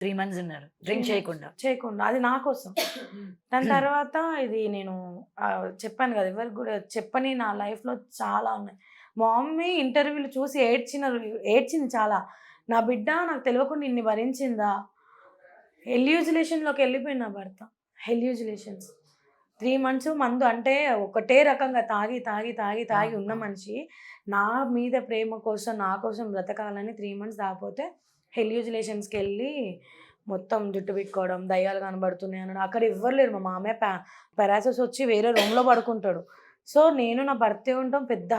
3 months ఉన్నారు drink చేయకుండా. చేయకుండా. అది నా కోసం. దాని తర్వాత ఇది నేను చెప్పాను గదా! ఎవరికి గూడా చెప్పని నా లైఫ్‌లో చాలా ఉన్నాయి. మా మమ్మీ ఇంటర్వ్యూలు చూసి ఏడ్చింది చాలా. నా బిడ్డ నాకు తెలవకుండా ఇన్ని భరించిందా? హెల్యూజిలేషన్‌లోకెళ్ళిపోయిండు నా భర్త. హెల్యూజిలేషన్స్. 3 మంత్స్ మందు అంటే ఒకటే రకంగా తాగి, తాగి, తాగి, తాగి ఉన్న అబ్బా! మనిషి నా మీద ప్రేమ కోసం, నా కోసం బ్రతకాలని 3 మంత్స్ తాగపోతే హెల్యూజిలేషన్స్‌కెళ్ళి మొత్తం జుట్టు పీక్కోవడం, దయ్యాలు కనబడుతున్నాయి అనడం. అక్కడ ఎవ్వరు లేరు. మా మామయ్య పారాసిస్ వచ్చి వేరే రూమ్‌లో పడుకుంటాడు. సో, నేను నా భర్తే ఉంటాం. పెద్ద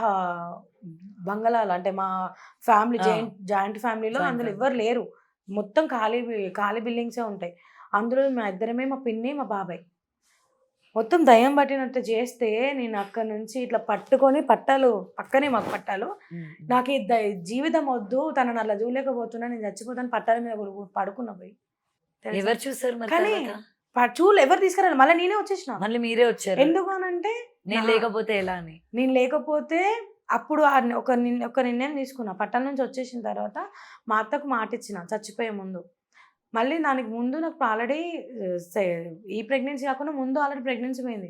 బంగళాలు అంటే మా ఫ్యామిలీ ఆ! జాయింట్ ఫ్యామిలీలో జాయింట్ అందులో ఫ్యామిలీ. ఎవ్వరు లేరు. మొత్తం ఖాళీ బిల్డింగ్సే ఉంటాయి. అందులో మా ఇద్దరమే, మా పిన్ని, మా బాబాయ్. మొత్తం దెయ్యం పట్టినట్టు చేస్తే నేను అక్కడి నుంచి ఇట్లా పట్టుకొని పట్టాలు పక్కనే మాకు పట్టాలు. హ్మ్. హ్మ్. నాకు ఈ జీవితం వద్దు. తనని అట్లా చూడలేకపోతున్నా. నేను చచ్చిపోతాను పట్టాల మీద పడుకున్నా పోయి. తెలుసా? ఎవరు చూసారు మరి కానీ తర్వాత? ఎవరు తీసుకురాలే. మళ్ళా నేనే వచ్చేసిన. మళ్ళీ మీరే వచ్చారు. ఎందుకు అనంటే నేను నా లేకపోతే ఎలా అని. నేను లేకపోతే అప్పుడు ఒక నిర్ణయం తీసుకున్నా. పట్టణం నుంచి వచ్చేసిన తర్వాత మా అత్తకు మాటిచ్చిన చచ్చిపోయే ముందు. మళ్ళీ దానికి ముందు నాకు ఆల్రెడీ సె ఈ ప్రెగ్నెన్సీ కాకుండా ముందు ఆల్రెడీ ప్రెగ్నెన్సీ పోయింది.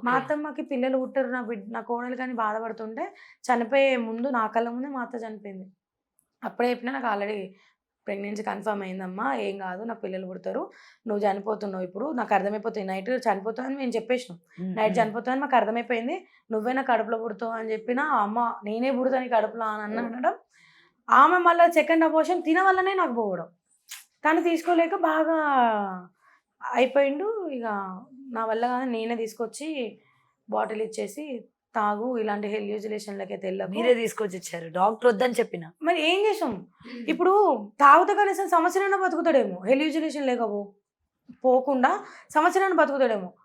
మా ఓకే. అత్తమ్మకి పిల్లలు పుట్టరు. నా కోడలు గాని బాధపడుతుంటే చనిపోయే ముందు నా కళ్ళ ముందే మా అత్త చనిపోయింది. అప్పుడే చెప్పినా నాకు ఆల్రెడీ ప్రెగ్నెన్సీ కన్ఫర్మ్ అయిందమ్మా. ఏం గాదు. నాకు పిల్లలు పుడతారు. నువ్వు చనిపోతున్నావు ఇప్పుడు. నాకు అర్థమైపోతుంది. నైట్ చనిపోతావని మేము చెప్పేసినాం. హ్మ్. నైట్ హ్మ్. చనిపోతావని మాకు అర్థమైపోయింది. నువ్వే నా కడుపులో పుడతావు అని చెప్పినా, అమ్మ నేనే పుడతా నీ కడుపులో అని అనడం. ఆమె మళ్ళా సెకండ్ అబార్షన్ తిన వల్లనే నాకు పోవడం. తను తీసుకోలేక బాగా అయిపోయిండు. ఇగ నా వల్ల కాదని నేనే తీసుకొచ్చి బాటిల్ ఇచ్చేసి, తాగు ఇలాంటి హెల్యూజిలేషన్‌లకైతే ఎళ్ళకు. మీరే తీసుకొచ్చిచ్చారు. డాక్టర్ వద్దని చెప్పినా. మరి ఏం చేసాం? ఇప్పుడు తాగుతే కనీసం సంవత్సరమైనా బతుకుతాడేమో. హెల్యూజిలేషన్ పోకుండా సంవత్సరాన్ని బతుకుతాడేమో.